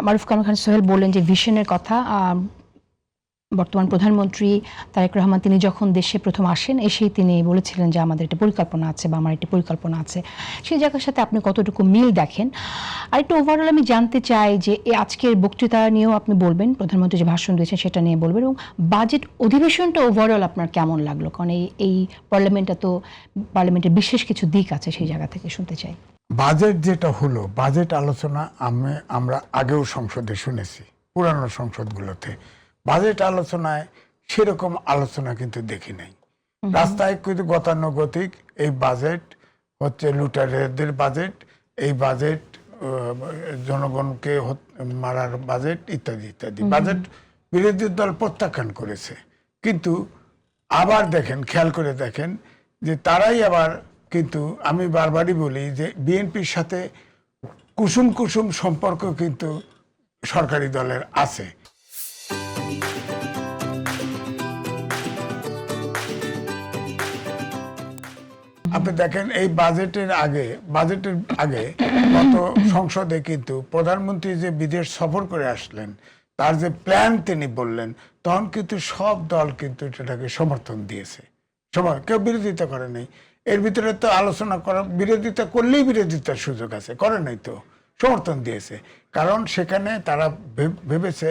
মারুফ কামাল খান সোহেল বললেন যে ভিশনের কথা। বর্তমান প্রধানমন্ত্রী তারেক রহমান তিনি যখন দেশে প্রথম আসেন এসেই তিনি বলেছিলেন যে আমাদের একটা পরিকল্পনা আছে বা আমার একটি পরিকল্পনা আছে। সেই জায়গার সাথে আপনি কতটুকু মিল দেখেন? আর একটু ওভারঅল আমি জানতে চাই যে এই আজকের বক্তৃতা নিয়েও আপনি বলবেন, প্রধানমন্ত্রী যে ভাষণ দিয়েছেন সেটা নিয়ে বলবেন, এবং বাজেট অধিবেশনটা ওভারঅল আপনার কেমন লাগলো? কারণ এই পার্লামেন্টের বিশেষ কিছু দিক আছে, সেই জায়গা থেকে শুনতে চাই। বাজেট যেটা হলো, বাজেট আলোচনা আমরা আগেও সংসদে শুনেছি, পুরানো সংসদগুলোতে বাজেট আলোচনায় সেরকম আলোচনা কিন্তু দেখি নাই। রাস্তায় কিন্তু গতানুগতিক এই বাজেট হচ্ছে লুটারেদের বাজেট, এই বাজেট জনগণকে মারার বাজেট ইত্যাদি ইত্যাদি বাজেট বিরোধী দল প্রত্যাখ্যান করেছে। কিন্তু আবার দেখেন, খেয়াল করে দেখেন যে তারাই আবার কিন্তু, আমি বারবারই বলি যে বিএনপির সাথে কুসুম কুসুম সম্পর্ক কিন্তু সরকারি দলের আছে। আপনি দেখেন এই বাজেটের আগে গত সংসদে কিন্তু প্রধানমন্ত্রী যে বিদেশ সফর করে আসলেন, তার যে প্ল্যান তিনি বললেন, তখন কিন্তু সব দল কিন্তু এটাকে সমর্থন দিয়েছে, কেউ বিরোধিতা করে নাই। এর ভিতরে তো আলোচনা করা, বিরোধিতা করলেই বিরোধিতার সুযোগ আছে, করে নাই তো, সমর্থন দিয়েছে। কারণ সেখানে তারা ভেবেছে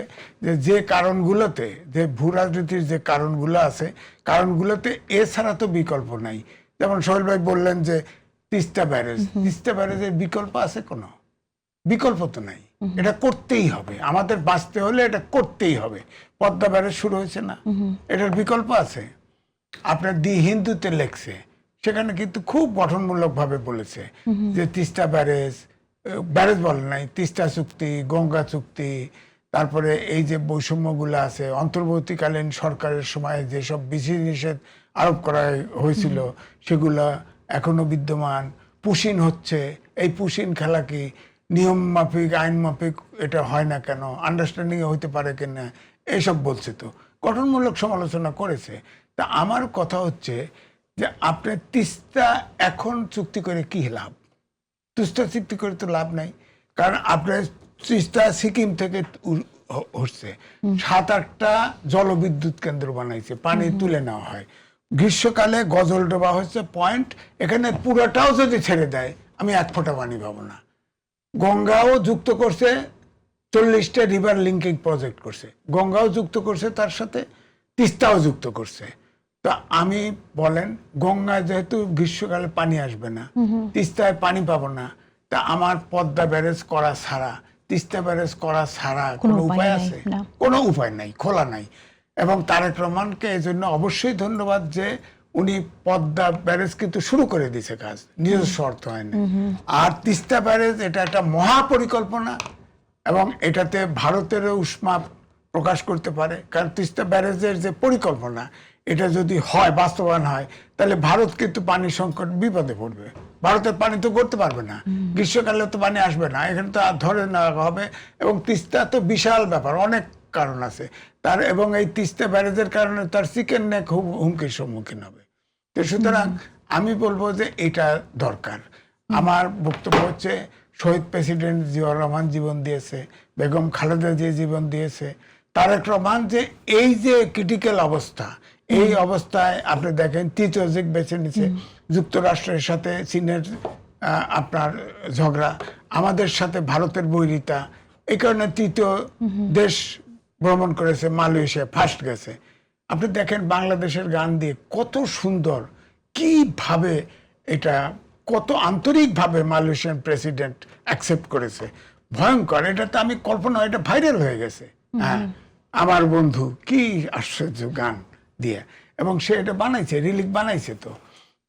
যে কারণগুলোতে, যে ভূ রাজনীতির যে কারণগুলো আছে, কারণগুলোতে এছাড়া তো বিকল্প নাই। যেমন সোহেল ভাই বললেন যে তিস্তা ব্যারেজের বিকল্প আছে? কোনো বিকল্প তো নাই, এটা করতেই হবে, আমাদের বাঁচতে হলে এটা করতেই হবে। পদ্মা ব্যারেজ শুরু হয়েছে না, এটার বিকল্প আছে? আপনার দি হিন্দুতে লেখছে, সেখানে কিন্তু খুব গঠনমূলক ভাবে বলেছে যে তিস্তা ব্যারেজ বলে নাই, তিস্তা চুক্তি, গঙ্গা চুক্তি, তারপরে এই যে বৈষম্যগুলো আছে, অন্তর্বর্তীকালীন সরকারের সময় যেসব বিধিনিষেধ আরোপ করা হয়েছিল সেগুলা এখনো বিদ্যমান, পুশিন হচ্ছে, এই পুশিন খেলা কি নিয়ম মাফিক, আইন মাফিক এটা হয় না কেন, আন্ডারস্ট্যান্ডিং হইতে পারে কিনা, এইসব বলছে। তো গঠনমূলক সমালোচনা করেছে। তা আমার কথা হচ্ছে যে আপনার তিস্তা এখন চুক্তি করে কি লাভ? তিস্তা চুক্তি করে তো লাভ নাই, কারণ আপনার তিস্তা সিকিম থেকে হচ্ছে, 7-8টা জলবিদ্যুৎ কেন্দ্র বানাইছে, পানি তুলে নেওয়া হয়। গ্রীষ্মকালে গজলডোবা হচ্ছে পয়েন্ট, এখানে পুরোটাও যদি ছেড়ে দেয় আমি 1 ফোঁটা পানি পাবো না। গঙ্গাও যুক্ত করছে, 40টা রিভার লিঙ্কিং প্রজেক্ট করছে, গঙ্গাও যুক্ত করছে, তার সাথে তিস্তাও যুক্ত করছে। তো আমি বলেন, গঙ্গায় যেহেতু গ্রীষ্মকালে পানি আসবে না, তিস্তায় পানি পাবো না, তা আমার পদ্মা ব্যারেজ করা ছাড়া, তিস্তা ব্যারেজ করা ছাড়া কোনো উপায় আছে? কোনো উপায় নাই, খোলা নাই। এবং তারেক রহমানকে এই জন্য অবশ্যই ধন্যবাদ যে উনি পদ্মা ব্যারেজ কিন্তু শুরু করে দিয়েছে কাজ, নিজস্ব অর্থ হয় না। আর তিস্তা ব্যারেজ এটা একটা মহাপরিকল্পনা, এবং এটাতে ভারতেরও উষ্মা প্রকাশ করতে পারে। কারণ তিস্তা ব্যারেজের যে পরিকল্পনা, এটা যদি হয়, বাস্তবায়ন হয়, তাহলে ভারত কিন্তু পানি সংকট বিপদে পড়বে। ভারতের পানি তো করতে পারবে না, গ্রীষ্মকালে তো পানি আসবে না, এখানে তো ধরে নেওয়া হবে। এবং তিস্তা তো বিশাল ব্যাপার, অনেক কারণ আছে তার, এবং এই তিস্তা ব্যারেজের কারণে তার চিকেন নেক হুমকির সম্মুখীন হবে। তো সুতরাং আমি বলবো যে এটা দরকার। আমার বক্তব্য হচ্ছে, শহীদ প্রেসিডেন্ট জিয়াউর রহমান জীবন দিয়েছে, বেগম খালেদা জিয়া জীবন দিয়েছে, তারেক রহমান যে এই যে ক্রিটিক্যাল অবস্থা, এই অবস্থায় আপনি দেখেন তৃতীয় দিক বেছে নিছে, যুক্তরাষ্ট্রের সাথে চীনের আপনার ঝগড়া, আমাদের সাথে ভারতের বৈরিতা, এই কারণে তৃতীয় দেশ ভ্রমণ করেছে, মালয়েশিয়া ফার্স্ট গেছে। আপনি দেখেন বাংলাদেশের গান দিয়ে কত সুন্দর, কিভাবে এটা, কত আন্তরিকভাবে মালয়েশিয়ান প্রেসিডেন্ট অ্যাকসেপ্ট করেছে, ভয়ঙ্কর। এটা তো আমি কল্পনা, এটা ভাইরাল হয়ে গেছে। হ্যাঁ, আমার বন্ধু, কি আশ্চর্য গান দিয়ে, এবং সে এটা বানাইছে, রিলিক বানাইছে।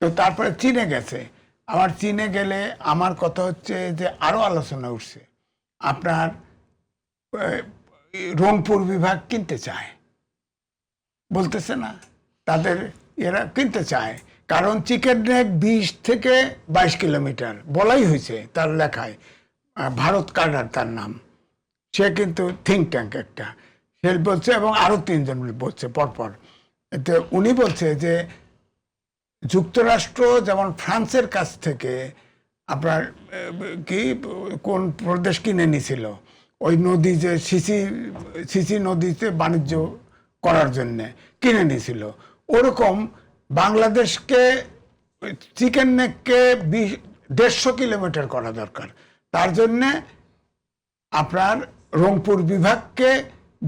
তো তারপরে চীনে গেছে। আমার চীনে গেলে আমার কথা হচ্ছে যে আরো আলোচনা উঠছে, আপনার রংপুর বিভাগ কিনতে চায়, বলতেছে না, তাদের এরা কিনতে চায়। কারণ চিকেন নেক 20 থেকে 22 কিলোমিটার বলাই হয়েছে তার লেখায়, ভারত কার্ডার তার নাম, সে কিন্তু থিঙ্ক ট্যাঙ্ক একটা, সে বলছে, এবং আরো 3 জন বলছে পরপর। তো উনি বলছে যে যুক্তরাষ্ট্র যেমন ফ্রান্সের কাছ থেকে আপনার কি কোন প্রদেশ কিনে নিছিল, ওই নদী যে সিসি নদীতে বাণিজ্য করার জন্য কিনে নিয়েছিল, ওরকম বাংলাদেশকে চিকেন নেককে 150 কিলোমিটার করা দরকার। তার জন্যে আপনার রংপুর বিভাগকে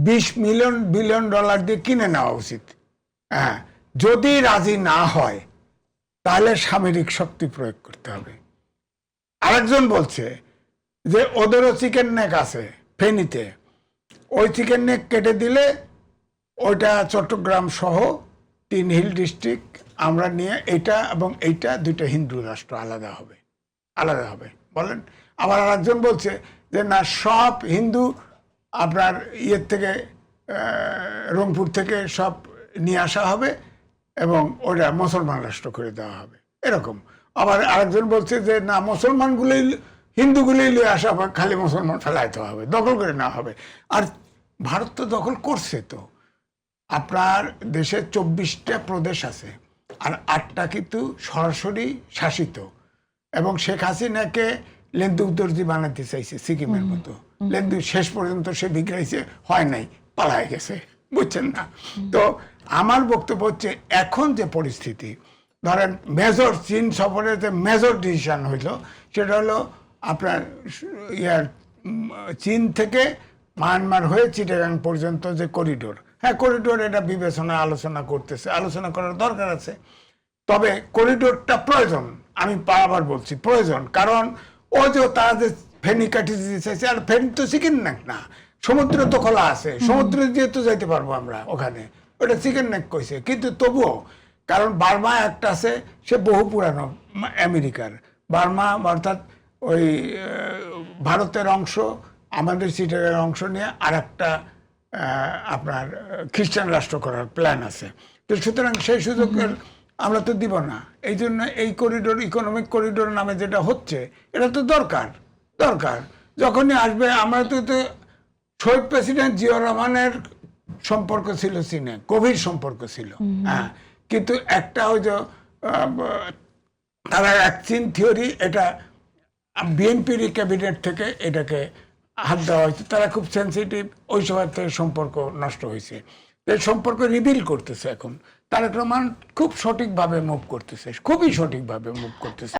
$20 বিলিয়ন দিয়ে কিনে নেওয়া উচিত। হ্যাঁ, যদি রাজি না হয় তাহলে সামরিক শক্তি প্রয়োগ করতে হবে। আরেকজন বলছে যে ওদেরও চিকেন নেক আছে ফেনীতে, ওই চিকেন নেক কেটে দিলে ওইটা চট্টগ্রাম সহ 3 হিল ডিস্ট্রিক্ট আমরা নিয়ে এটা এবং এইটা 2টা হিন্দু রাষ্ট্র আলাদা হবে বলেন। আবার আরেকজন বলছে যে না, সব হিন্দু আপনার ইয়ের থেকে রংপুর থেকে সব নিয়ে আসা হবে এবং ওটা মুসলমান রাষ্ট্র করে দেওয়া হবে এরকম। আবার আরেকজন বলছে যে না, মুসলমানগুলোই হিন্দুগুলোই নিয়ে আসা হবে, খালি মুসলমান ফেলাইতে হবে, দখল করে নেওয়া হবে। আর ভারত তো দখল করছে, তো আপনার দেশে 24টা প্রদেশ আছে আর 8টা কিন্তু সরাসরি শাসিত, এবং শেখ হাসিনাকে লেন্দুক দর্জি বানাতে চাইছে সিকিমের মতো। লেন্দুক শেষ পর্যন্ত সে বিগড়াইছে, হয় নাই, পালায় গেছে, বুঝছেন না? তো আমার বক্তব্য হচ্ছে এখন যে পরিস্থিতি, ধরেন মেজর চীন সফরে যে মেজর ডিসিশন হইল সেটা হলো আপনার চীন থেকে মায়ানমার হয়ে চিটাগাং পর্যন্ত যে করিডোর, হ্যাঁ করিডোর, এটা বিবেচনা আলোচনা করার দরকার আছে। তবে করিডোরটা প্রয়োজন, আমি আবার বলছি প্রয়োজন, কারণ ও যে তারা যে ফেনি কাটিয়ে দিতে চাইছে, আর ফেনি তো চিকেন নেক না, সমুদ্র তো খোলা আছে, সমুদ্র দিয়ে তো যাইতে পারবো আমরা ওখানে, ওটা চিকেন নেক কইছে। কিন্তু তবুও, কারণ বার্মা একটা আছে, সে বহু পুরানো আমেরিকার বার্মা, অর্থাৎ ওই ভারতের অংশ, আমাদের সিটের অংশ নিয়ে আর একটা আপনার খ্রিস্টান রাষ্ট্র করার প্ল্যান আছে। তো সুতরাং সেই সুযোগের আমরা তো দিব না। এই জন্য এই করিডোর, ইকোনমিক করিডোর নামে যেটা হচ্ছে, এটা তো দরকার। যখনই আসবে, আমরা তো শহীদ প্রেসিডেন্ট জিয়াউর রহমানের সম্পর্ক ছিল চীনে, গভীর সম্পর্ক ছিল, হ্যাঁ, কিন্তু একটা ওই যে তারা এক চীন থিওরি, এটা বিএনপির ক্যাবিনেট থেকে এটাকে হাত দেওয়া হয়েছে, তারা খুব সেন্সিটিভ, ওই সময় থেকে সম্পর্ক নষ্ট হয়েছে। এই সম্পর্ক রিভিল করতেছে এখন তারেক রহমান, খুব সঠিকভাবে মুভ করতেছে, খুবই সঠিকভাবে মুভ করতেছে।